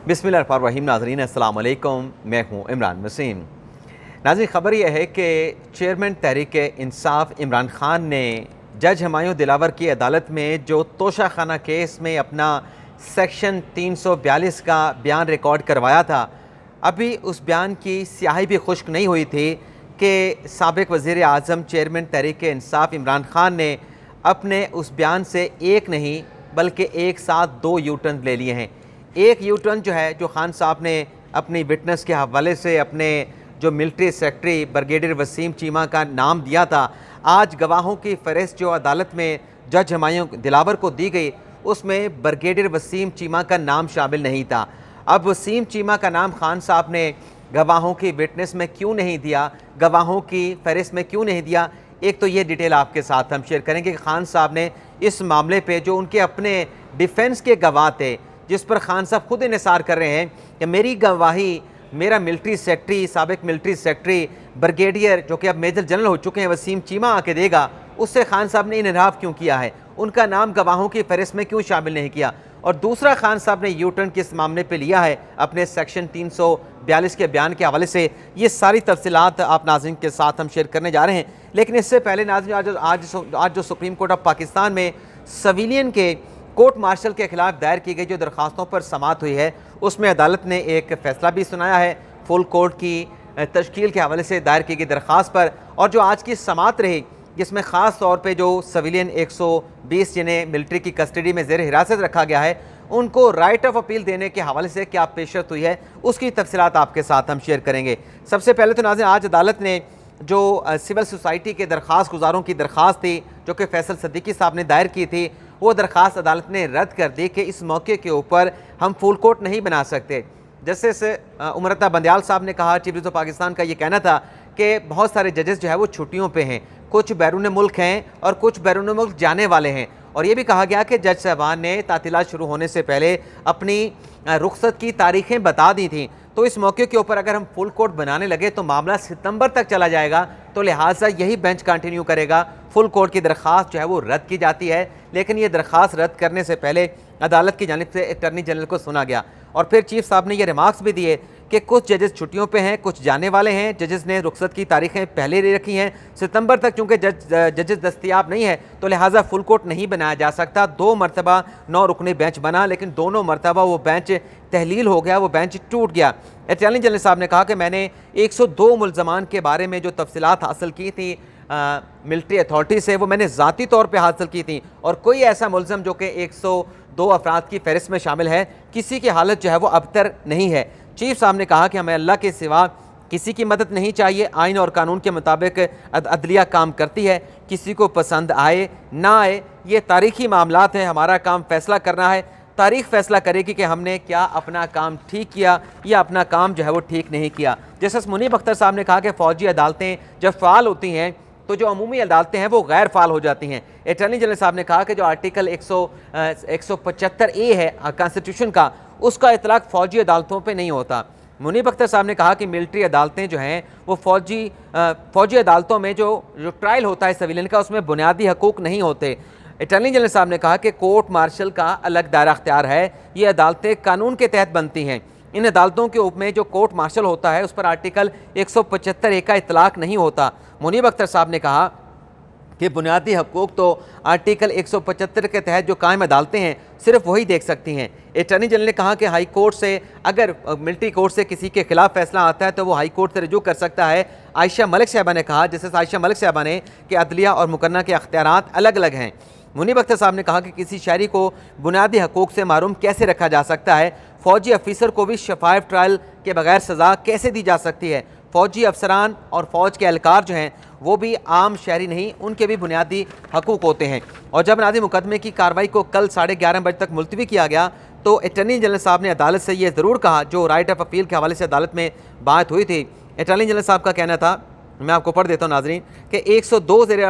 बिस्मिल्लाहिर्रहमानिर्रहीम। नाज़रीन अस्सलाम वालेकुम, मैं हूँ इमरान वसीम। नाज़रीन, ख़बर यह है कि चेयरमैन तहरीक इंसाफ इमरान ख़ान ने जज हुमायूं दिलावर की अदालत में जो तोशाखाना केस में अपना सेक्शन 342 का बयान रिकॉर्ड करवाया था, अभी उस बयान की स्याही भी खुश्क नहीं हुई थी कि साबिक़ वज़ीर आज़म चेयरमैन तहरीक इंसाफ इमरान ख़ान ने अपने उस बयान से एक नहीं बल्कि एक साथ दो यू टर्न ले लिए हैं। एक यू टर्न जो है, जो खान साहब ने अपनी विटनेस के हवाले से अपने जो military secretary brigadier Waseem Cheema का नाम दिया था, आज गवाहों की फहरिस्त जो अदालत में जज हुमायूं दिलावर को दी गई, उसमें ब्रिगेडियर वसीम चीमा का नाम शामिल नहीं था। अब वसीम चीमा का नाम खान साहब ने गवाहों की विटनेस में क्यों नहीं दिया, गवाहों की फहरिस्त में क्यों नहीं दिया, एक तो ये डिटेल आपके साथ हम शेयर करेंगे कि खान साहब ने इस मामले पे जो उनके अपने डिफेंस के गवाह थे, जिस पर खान साहब खुद इन्हिसार कर रहे हैं कि मेरी गवाही मेरा मिलिट्री सेक्रेटरी, साबिक मिलिट्री सेक्रेटरी ब्रिगेडियर जो कि अब मेजर जनरल हो चुके हैं वसीम चीमा आके देगा, उससे खान साहब ने इनराफ क्यों किया है, उनका नाम गवाहों की फहरिस्त में क्यों शामिल नहीं किया। और दूसरा, खान साहब ने यू टर्न किस मामले पे लिया है अपने सेक्शन 342 के बयान के हवाले से, ये सारी तफसीलात आप नाज़रीन के साथ हम शेयर करने जा रहे हैं। लेकिन इससे पहले नाज़रीन, आज जो सुप्रीम कोर्ट ऑफ पाकिस्तान में सिविलियन के कोर्ट मार्शल के खिलाफ दायर की गई जो दरख्वास्तों पर समाअत हुई है, उसमें अदालत ने एक फ़ैसला भी सुनाया है फुल कोर्ट की तश्कील के हवाले से दायर की गई दरख्वास्त पर। और जो आज की समाअत रही, जिसमें ख़ास तौर पे जो सिविलियन 120 जिन्हें मिलिट्री की कस्टडी में ज़ेर हिरासत रखा गया है, उनको राइट ऑफ अपील देने के हवाले से क्या पेशरफ्त हुई है, उसकी तफसीलात आपके साथ हम शेयर करेंगे। सबसे पहले तो नाज़रीन, आज अदालत ने जो सिविल सोसाइटी के दरख्वास्त गुजारों की दरख्वास्त थी जो कि फैसल सिद्दीकी साहब ने दायर की थी, वो दरख्वास्त अदालत ने रद्द कर दी कि इस मौके के ऊपर हम फुल कोर्ट नहीं बना सकते। जस्टिस उमरता बंदयाल साहब ने कहा, चीफ जस्टिस ऑफ पाकिस्तान का ये कहना था कि बहुत सारे जजेस जो है वो छुट्टियों पे हैं, कुछ बैरून मुल्क हैं और कुछ बैरून मुल्क जाने वाले हैं। और ये भी कहा गया कि जज साहबान ने तातीलात शुरू होने से पहले अपनी रुखसत की तारीखें बता दी थी, तो इस मौके के ऊपर अगर हम फुल कोर्ट बनाने लगे तो मामला सितंबर तक चला जाएगा, तो लिहाजा यही बेंच कंटिन्यू करेगा। फुल कोर्ट की दरख्वास्त जो है वो रद्द की जाती है, लेकिन ये दरख्वास्त रद्द करने से पहले अदालत की जानिब से अटॉर्नी जनरल को सुना गया। और फिर चीफ साहब ने ये रिमार्क्स भी दिए कि कुछ जजेस छुट्टियों पे हैं, कुछ जाने वाले हैं, जजेस ने रुखसत की तारीखें पहले ले रखी हैं, सितंबर तक चूँकि जजेस दस्तियाब नहीं है तो लिहाजा फुल कोर्ट नहीं बनाया जा सकता। 2 मरतबा 9 रुकनी बेंच बना, लेकिन दोनों मरतबा वो बेंच तहलील हो गया, वो बेंच टूट गया। अटॉर्नी जनरल साहब ने कहा कि मैंने 102 मुल्ज़मान के बारे में जो तफसीलात हासिल की थी मिलिट्री अथॉरिटी से, वो मैंने ज़ाती तौर पे हासिल की थी, और कोई ऐसा मुल्ज़म जो कि 102 अफराद की फहरिस्त में शामिल है, किसी की हालत जो है वो अबतर नहीं है। चीफ साहब ने कहा कि हमें अल्लाह के सिवा किसी की मदद नहीं चाहिए, आइन और कानून के मुताबिक अदलिया काम करती है, किसी को पसंद आए ना आए ये तारीख़ी मामलात हैं, हमारा काम फ़ैसला करना है, तारीख़ फ़ैसला करेगी कि हमने क्या अपना काम ठीक किया या अपना काम जो है वो ठीक नहीं किया। जस्टिस मुनीब अख्तर साहब ने कहा कि फ़ौजी अदालतें जब फ़ाल होती हैं तो जो अमूमी अदालतें हैं वो गैर फ़ाल हो जाती हैं। अटॉर्नी जनरल साहब ने कहा कि जो आर्टिकल 175A है कॉन्स्टिट्यूशन का, उसका इतलाक़ फ़ौजी अदालतों पे नहीं होता। मुनीब अख्तर साहब ने कहा कि मिलिट्री अदालतें जो हैं वो फ़ौजी अदालतों में जो ट्रायल होता है सिविलियन का, उसमें बुनियादी हकूक़ नहीं होते। अटॉर्नी जनरल साहब ने कहा कि कोर्ट मार्शल का अलग दायरा अख्तियार है, ये अदालतें कानून के तहत बनती हैं, इन अदालतों के ऊपर में जो कोर्ट मार्शल होता है उस पर आर्टिकल 175A का इतलाक़ नहीं होता। मुनीब अख्तर साहब ने कहा कि बुनियादी हकूक़ तो आर्टिकल 175 के तहत जो कायम अदालतें हैं सिर्फ वही देख सकती हैं। अटॉर्नी जनरल ने कहा कि हाई कोर्ट से अगर मिलिट्री कोर्ट से किसी के खिलाफ फैसला आता है तो वो हाई कोर्ट से रजू कर सकता है। आयशा मलिक साहबा ने कहा, जैसे आयशा मलिक साहबा ने, कि अदलिया और मुकन्ना के अख्तियारात अलग अलग हैं। मुनीब अख्तर साहब ने कहा कि किसी शहरी को बुनियादी हकूक़ से महरूम कैसे रखा जा सकता है, फ़ौजी अफसर को भी शफाफ ट्रायल के बगैर सज़ा कैसे दी जा सकती है, फ़ौजी अफसरान और फ़ौज के एहलकार जो हैं वो भी आम शहरी नहीं, उनके भी बुनियादी हकूक़ होते हैं। और जब नाज़ी मुकदमे की कार्रवाई को कल 11:30 बजे तक मुलतवी किया गया तो अटॉर्नी जनरल साहब ने अदालत से ये ज़रूर कहा, जो राइट ऑफ अपील के हवाले से अदालत में बात हुई थी, अटॉर्नी जनरल साहब का कहना था, मैं आपको पढ़ देता हूँ नाजरीन, कि 102 ज़ेर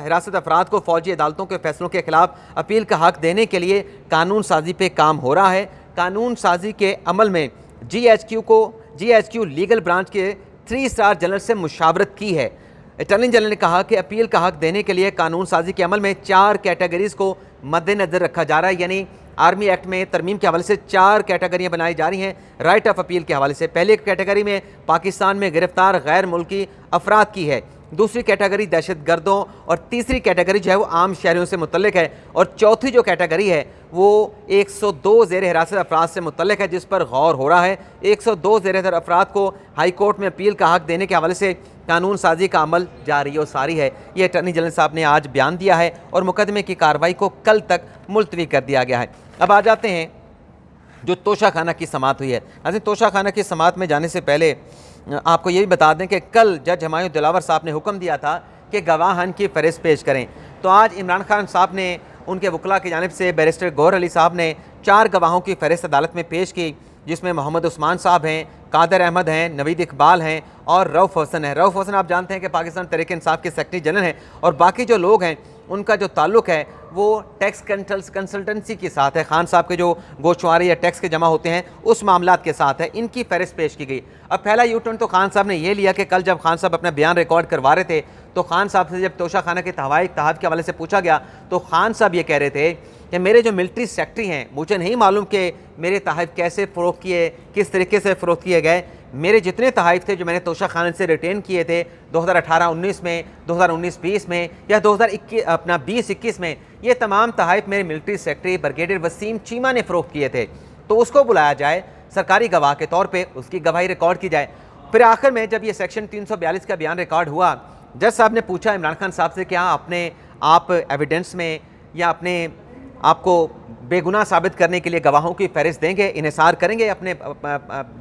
हिरासत अफराद को फ़ौजी अदालतों के फैसलों के खिलाफ अपील का हक़ देने के लिए कानून साजी पे काम हो रहा है। कानून साजी के अमल में GHQ लीगल ब्रांच के 3 स्टार जनरल से मुशावरत की है। अटॉर्नी जनरल ने कहा कि अपील का हक़ देने के लिए कानून साजी के अमल में 4 कैटेगरीज़ को मद्देनज़र रखा जा रहा है, यानी आर्मी एक्ट में तरमीम के हवाले से 4 कैटेगरियाँ बनाई जा रही हैं राइट ऑफ अपील के हवाले से। पहले कैटेगरी में पाकिस्तान में गिरफ्तार गैर मुल्की अफराद की है, दूसरी कैटेगरी दहशत गर्दों, और तीसरी कैटेगरी जो है वो आम शहरियों से मुतल्लिक है, और चौथी जो कैटेगरी है वो 102 ज़ेर हिरासत अफराद से मुतल्लिक है, जिस पर गौर हो रहा है। 102 ज़ेर हिरासत अफराद को हाई कोर्ट में अपील का हक देने के हवाले से कानून साजी का अमल जारी और सारी है। ये अटॉर्नी जनरल साहब ने आज बयान दिया है और मुकदमे की कार्रवाई को कल तक मुलतवी कर दिया गया है। अब आ जाते हैं जो तोशा खाना की समाअत हुई है। नाज़रीन, तोशा खाना की समाअत में जाने से पहले आपको ये भी बता दें कि कल जज हुमायूं दिलावर साहब ने हुक्म दिया था कि गवाहन की फ़हरिस्त पेश करें। तो आज इमरान खान साहब ने उनके वकला की जानिब से बैरिस्टर गौहर अली साहब ने 4 गवाहों की फ़हरिस्त अदालत में पेश की, जिसमें मोहम्मद उस्मान साहब हैं, कादर अहमद हैं, नवीद इकबाल हैं और रऊफ़ हसन है। रऊफ़ हसन आप जानते हैं कि पाकिस्तान तहरीक इंसाफ के सेक्रेटरी जनरल हैं, और बाकी जो लोग हैं उनका जो ताल्लुक़ है वो टैक्स कंसल्टेंसी के साथ है। खान साहब के जो गोशवारे या टैक्स के जमा होते हैं उस मामलात के साथ है। इनकी फ़हरिस्त पेश की गई। अब पहला यू टर्न तो खान साहब ने ये लिया कि कल जब खान साहब अपना बयान रिकॉर्ड करवा रहे थे तो खान साहब से जब तोशा खाना के तहफ़ के हवाले से पूछा गया तो खान साहब ये कह रहे थे कि मेरे जो मिलिट्री सेक्रेटरी हैं, मुझे नहीं मालूम कि मेरे तहफ़ कैसे फ़रोख्त किए, किस तरीके से फ़रोख्त किए गए। मेरे जितने तहफ़ थे जो मैंने तोशा खाना से रिटेन किए थे 2018-19 में, 2019-20 में या 2020-21 में, ये तमाम तहफ़ मेरे military secretary brigadier Waseem Cheema ने फ़रोख्त किए थे। तो उसको बुलाया जाए सरकारी गवाह के तौर पे, उसकी गवाही रिकॉर्ड की जाए। फिर आखिर में जब ये सेक्शन 342 का बयान रिकॉर्ड हुआ, जज साहब ने पूछा इमरान खान साहब से, क्या आप एविडेंस में या अपने आपको बेगुनाह साबित करने के लिए गवाहों की फ़हरिस्त देंगे, इन्हिसार करेंगे अपने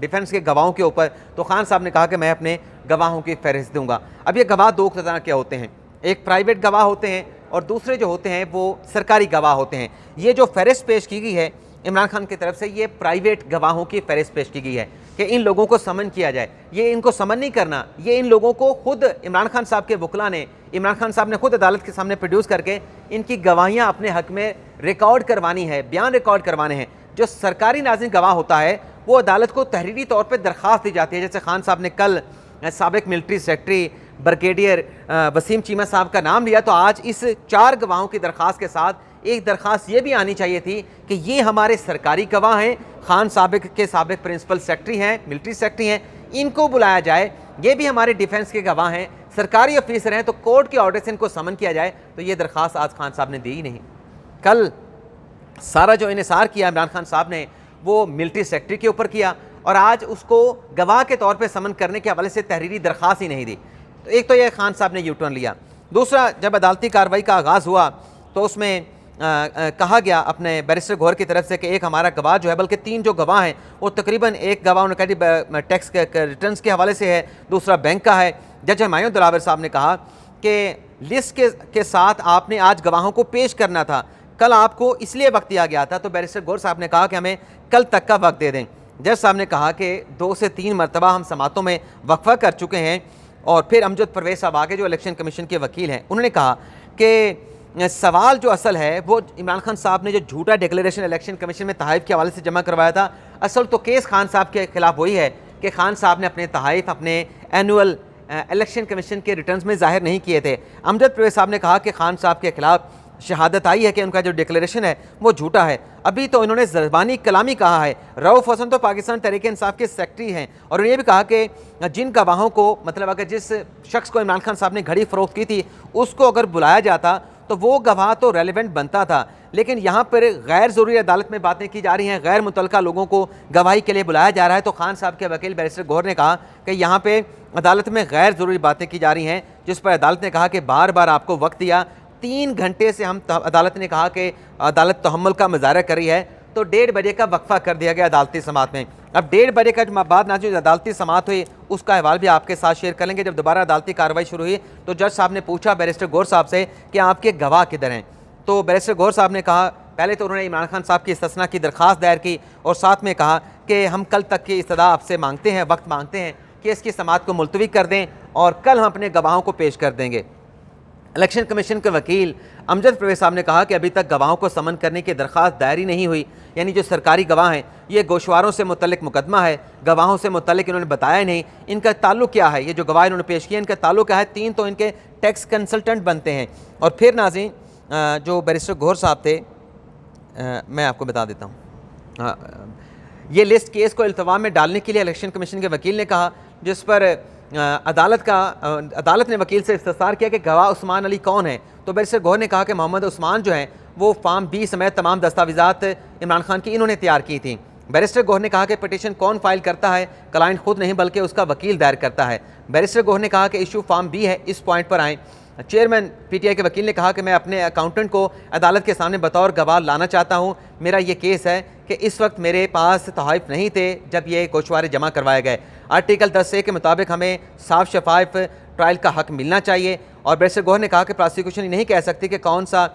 डिफेंस के गवाहों के ऊपर? तो खान साहब ने कहा कि मैं अपने गवाहों की फ़हरिस्त दूंगा। अब ये गवाह 2 तरह के होते हैं, एक प्राइवेट गवाह होते हैं और दूसरे जो होते हैं वो सरकारी गवाह होते हैं। ये जो फ़हरिस्त पेश की गई है इमरान खान की तरफ से, ये प्राइवेट गवाहों की फ़हरिस्त पेश की गई है कि इन लोगों को समन किया जाए। ये इनको समन नहीं करना, ये इन लोगों को खुद इमरान खान साहब के वकला ने, इमरान खान साहब ने खुद अदालत के सामने प्रोड्यूस करके इनकी गवाहियाँ अपने हक़ में रिकॉर्ड करवानी है, बयान रिकॉर्ड करवाने हैं। जो सरकारी नाज़िर गवाह होता है वो अदालत को तहरीरी तौर पर दरख्वास्त दी जाती है। जैसे खान साहब ने कल साबिक military secretary brigadier Waseem Cheema साहब का नाम लिया, तो आज इस 4 गवाहों की दरख्वास्त के साथ एक दरख्वास्त ये भी आनी चाहिए थी कि ये हमारे सरकारी गवाह हैं, खान साबिक प्रिंसिपल सेक्रेटरी हैं, मिलिट्री सेक्रेटरी हैं, इनको बुलाया जाए। ये भी हमारे डिफेंस के गवाह हैं, सरकारी ऑफिसर हैं, तो कोर्ट के ऑर्डर से इनको समन किया जाए। तो ये दरख्वास्त आज खान साहब ने दी ही नहीं। कल सारा जो इन्हिसार किया इमरान खान साहब ने वो मिलिट्री सेक्रेटरी के ऊपर किया, और आज उसको गवाह के तौर पर समन करने के हवाले से तहरीरी दरख्वास्त ही नहीं दी। तो एक तो ये खान साहब ने यू टर्न लिया। दूसरा, जब अदालती कार्रवाई का आगाज़ हुआ तो उसमें कहा गया अपने बैरिस्टर गौहर की तरफ से कि एक हमारा गवाह जो है, बल्कि 3 जो गवाह हैं वो तकरीबन, एक गवाह उन्होंने कहा टैक्स के रिटर्न्स के हवाले से है, दूसरा बैंक का है। जज हुमायूं दिलावर साहब ने कहा कि लिस्ट के साथ आपने आज गवाहों को पेश करना था, कल आपको इसलिए वक्त दिया गया था। तो बैरिस्टर गौहर साहब ने कहा कि हमें कल तक का वक्त दे दें। जज साहब ने कहा कि 2 से 3 मरतबा हम समातों में वक्फा कर चुके हैं। और फिर अमजद परवेज़ साहब आगे जो इलेक्शन कमीशन के वकील हैं, उन्होंने कहा कि सवाल जो असल है वो इमरान खान साहब ने जो झूठा डिक्लेरेशन इलेक्शन कमीशन में तहफ़ के हवाले से जमा करवाया था, असल तो केस खान साहब के खिलाफ वही है कि खान साहब ने अपने तहफ़ अपने एनुअल इलेक्शन कमीशन के रिटर्न्स में ज़ाहिर नहीं किए थे। अमजद परवेज़ साहब ने कहा कि खान साहब के खिलाफ शहादत आई है कि उनका जो डिक्लेरेशन है वो झूठा है। अभी तो इन्होंने ज़बानी कलामी कहा है। रऊफ़ हसन तो पाकिस्तान तहरीक इंसाफ के सेक्रेटरी हैं, और उन्होंने ये भी कहा कि जिन गवाहों को, मतलब अगर जिस शख्स को इमरान खान साहब ने घड़ी फ़रोख्त की थी उसको अगर बुलाया जाता तो वो गवाह तो रेलिवेंट बनता था, लेकिन यहाँ पर गैर ज़रूरी अदालत में बातें की जा रही हैं, गैर मुतल्लिका लोगों को गवाही के लिए बुलाया जा रहा है। तो खान साहब के वकील बैरिस्टर गौहर ने कहा कि यहाँ पे अदालत में गैर ज़रूरी बातें की जा रही हैं, जिस पर अदालत ने कहा कि बार बार आपको वक्त दिया, 3 घंटे से हम, अदालत ने कहा कि अदालत तहम्मुल का मुजाहरा कर रही है, तो 1:30 बजे का वक्फा कर दिया गया अदालती समाअत में। अब 1:30 बजे का बाद ना जो अदालती समाअत हुई उसका अहवाल भी आपके साथ शेयर करेंगे। जब दोबारा अदालती कार्रवाई शुरू हुई तो जज साहब ने पूछा बैरिस्टर गौहर साहब से कि आपके गवाह किधर हैं। तो बैरिस्टर गौहर साहब ने कहा, पहले तो उन्होंने इमरान खान साहब की इस्तिस्ना की दरख्वास्त दायर की और साथ में कहा कि हम कल तक की इस्तदा आपसे मांगते हैं, वक्त मांगते हैं कि इसकी समाअत को मुलतवी कर दें और कल हम अपने गवाहों को पेश कर देंगे। इलेक्शन कमीशन के वकील अमजद परवेज़ साहब ने कहा कि अभी तक गवाहों को समन करने की दरख्वास्त दायर ही नहीं हुई, यानी जो सरकारी गवाह हैं ये गोशवारों से मुतल्लिक मुकदमा है, गवाहों से मुतल्लिक इन्होंने बताया नहीं इनका ताल्लुक़ क्या है। ये जो गवाह इन्होंने पेश किया इनका ताल्लुक़ क्या है, 3 तो इनके टैक्स कंसल्टेंट बनते हैं। और फिर नाज़रीन जो बैरिस्टर गौहर साहब थे मैं आपको बता देता हूँ। ये लिस्ट केस को इल्तवा में डालने के लिए इलेक्शन कमीशन के वकील ने कहा, जिस पर अदालत ने वकील से इस्तफसार किया कि गवाह उस्मान अली कौन है। तो बैरिस्टर गौहर ने कहा कि मोहम्मद उस्मान जो हैं वो फार्म बी समेत तमाम दस्तावेज़ात इमरान खान की इन्होंने तैयार की थी। बैरिस्टर गौहर ने कहा कि पटिशन कौन फाइल करता है, क्लाइंट खुद नहीं बल्कि उसका वकील दायर करता है। बैरिस्टर गौहर ने कहा कि इशू फार्म बी है, इस पॉइंट पर आएँ। चेयरमैन पीटीआई के वकील ने कहा कि मैं अपने अकाउंटेंट को अदालत के सामने बतौर गवाह लाना चाहता हूँ। मेरा ये केस है कि इस वक्त मेरे पास तोहफ़ नहीं थे जब ये गोशवारे जमा करवाए गए। आर्टिकल 10A के मुताबिक हमें साफ शफाफ ट्रायल का हक मिलना चाहिए। और बैरिस्टर गौहर ने कहा कि प्रोसिक्यूशन ये नहीं कह सकती कि कौन सा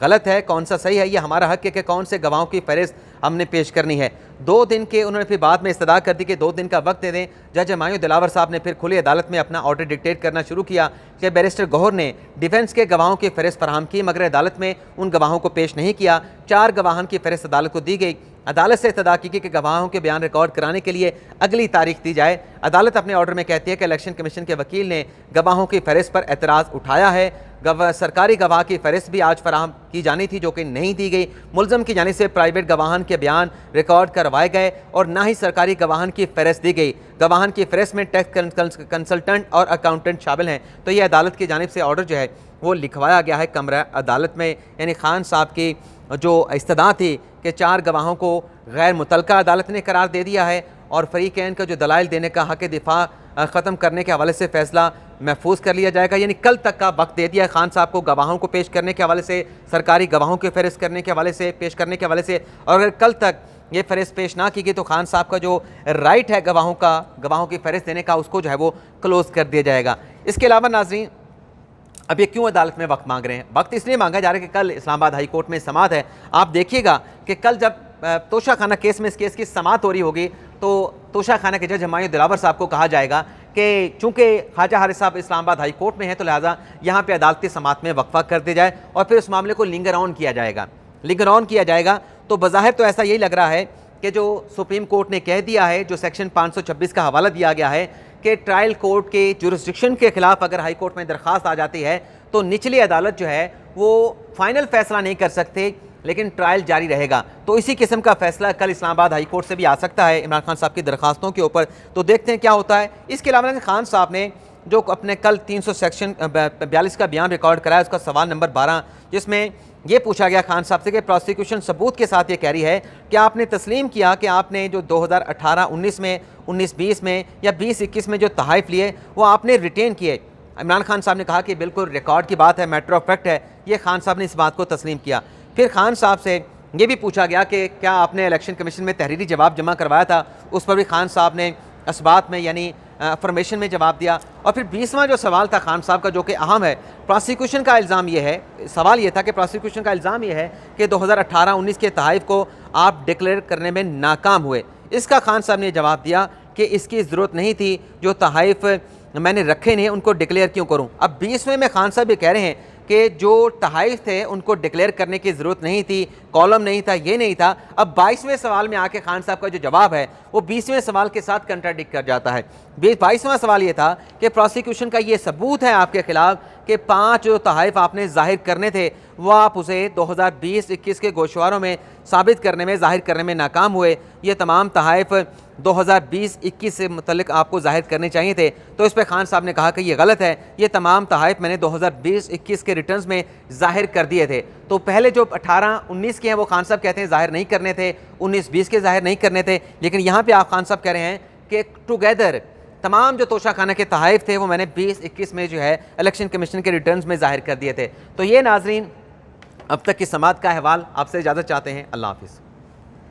गलत है कौन सा सही है, ये हमारा हक है कि कौन से गवाहों की फहरिस्त हमने पेश करनी है। 2 दिन के उन्होंने फिर बाद में इस्तदा कर दी कि 2 दिन का वक्त दे दें। जज हुमायूं दिलावर साहब ने फिर खुली अदालत में अपना ऑर्डर डिक्टेट करना शुरू किया कि बैरिस्टर गौहर ने डिफेंस के गवाहों की फहरिस्त फराहम की, मगर अदालत में उन गवाहों को पेश नहीं किया। 4 गवाहान की फहरिस्त अदालत को दी गई। अदालत से इस्तदा की कि गवाहों के बयान रिकॉर्ड कराने के लिए अगली तारीख दी जाए। अदालत अपने ऑर्डर में कहती है कि इलेक्शन कमीशन के वकील ने गवाहों की फहरिस्त पर एतराज़ उठाया है। सरकारी गवाह की फहरिस्त भी आज फराहम की जानी थी जो कि नहीं दी गई। मुलजम की जानिब से प्राइवेट गवाहान के बयान रिकॉर्ड करवाए गए और ना ही सरकारी गवाहान की फहरिस्त दी गई। गवाहान की फहरिस्त में टैक्स कंसल्टेंट और अकाउंटेंट शामिल हैं। तो ये अदालत की जानिब से ऑर्डर जो है वो लिखवाया गया है कमरा अदालत में। यानी खान साहब की जो इस्तदा थी कि 4 गवाहों को गैर मुतलका अदालत ने करार दे दिया है और फरीकैन का जो दलाइल देने का हक दिफा ख़त्म करने के हवाले से फ़ैसला महफूज कर लिया जाएगा। यानी कल तक का वक्त दे दिया खान साहब को गवाहों को पेश करने के हवाले से, सरकारी गवाहों की फहरिस्त करने के हवाले से, पेश करने के हवाले से। और अगर कल तक ये फहरिस्त पेश ना की गई तो खान साहब का जो राइट है गवाहों की फहरिस्त देने का, उसको जो है वो क्लोज़ कर दिया जाएगा। इसके अलावा नाज़रीन, अब ये क्यों अदालत में वक्त मांग रहे हैं? वक्त इसलिए मांगा जा रहा है कि कल इस्लामाबाद हाई कोर्ट में समाअत है। आप देखिएगा कि कल जब तोशा खाना केस में इस केस की समाअत हो रही होगी तो तोशा खाना के जज हुमायूं दिलावर साहब को कहा जाएगा कि चूंकि ख्वाजा हारिस साहब इस्लामाबाद हाई कोर्ट में है तो लिहाजा यहाँ पे अदालती समाअत में वक्फा कर दिया जाए और फिर उस मामले को लिंगर ऑन किया जाएगा। तो बज़ाहिर तो ऐसा यही लग रहा है कि जो सुप्रीम कोर्ट ने कह दिया है, जो सेक्शन 526 का हवाला दिया गया है कि ट्रायल कोर्ट के जुरिस्डिक्शन के खिलाफ अगर हाई कोर्ट में दरख्वास्त आ जाती है तो निचली अदालत जो है वो फाइनल फैसला नहीं कर सकते, लेकिन ट्रायल जारी रहेगा। तो इसी किस्म का फैसला कल इस्लामाबाद हाई कोर्ट से भी आ सकता है इमरान खान साहब की दरखास्तों के ऊपर। तो देखते हैं क्या होता है। इसके अलावा खान साहब ने जो अपने कल 300 सेक्शन 42 का बयान रिकॉर्ड कराया, उसका सवाल नंबर 12, जिसमें ये पूछा गया खान साहब से कि प्रोसिक्यूशन सबूत के साथ ये कह रही है कि आपने तस्लीम किया कि आपने जो 2018-19 में, 19-20 में या 20-21 में जो तोहफ़ लिए वो आपने रिटेन किए। इमरान खान साहब ने कहा कि बिल्कुल रिकॉर्ड की बात है, मैटर ऑफ फैक्ट है। ये खान साहब ने इस बात को तस्लीम किया। फिर खान साहब से ये भी पूछा गया कि क्या आपने इलेक्शन कमीशन में तहरीरी जवाब जमा करवाया था, उस पर भी खान साहब ने असबात में यानी फॉर्मेशन में जवाब दिया। और फिर 20वां जो सवाल था खान साहब का, जो कि अहम है, प्रोसिक्यूशन का इल्ज़ाम ये है, सवाल ये था कि प्रोसिक्यूशन का इल्ज़ाम ये है कि 2018-19 के तोहफ़ को आप डिक्लेयर करने में नाकाम हुए। इसका खान साहब ने जवाब दिया कि इसकी ज़रूरत नहीं थी, जो तोहफ़ मैंने रखे नहीं उनको डिक्लेयर क्यों करूँ। अब 20वें में खान साहब ये कह रहे हैं कि जो तोहफ़ थे उनको डिक्लेयर करने की ज़रूरत नहीं थी, कॉलम नहीं था, ये नहीं था। अब 22वें सवाल में आके खान साहब का जो जवाब है वो 20वें सवाल के साथ कंट्राडिक्ट कर जाता है। 22वां सवाल ये था कि प्रोसिक्यूशन का ये सबूत है आपके खिलाफ कि 5 जो तोहफ़ आपने ज़ाहिर करने थे वो आप उसे 2020-21 के गोशवारों में साबित करने में, ज़ाहिर करने में नाकाम हुए। ये तमाम तोहफ़ 2020-21 से मुतल्लिक आपको ज़ाहिर करने चाहिए थे। तो इस पर खान साहब ने कहा कि ये गलत है, ये तमाम तोहफ़ मैंने 2020-21 के रिटर्न्स में ज़ाहिर कर दिए थे। तो पहले जो 18-19 के हैं वो खान साहब कहते हैं ज़ाहिर नहीं करने थे, 19-20 के ज़ाहिर नहीं करने थे। लेकिन यहाँ पे आप खान साहब कह रहे हैं कि टुगेदर तमाम जो तोशाखाना के तोहफ़ थे वो मैंने 20-21 में जो है इलेक्शन कमीशन के रिटर्न्स में ज़ाहिर कर दिए थे। तो ये नाजरीन अब तक की समाअत का अहवाल। आपसे इजाज़त चाहते हैं। अल्लाह हाफ़िज़।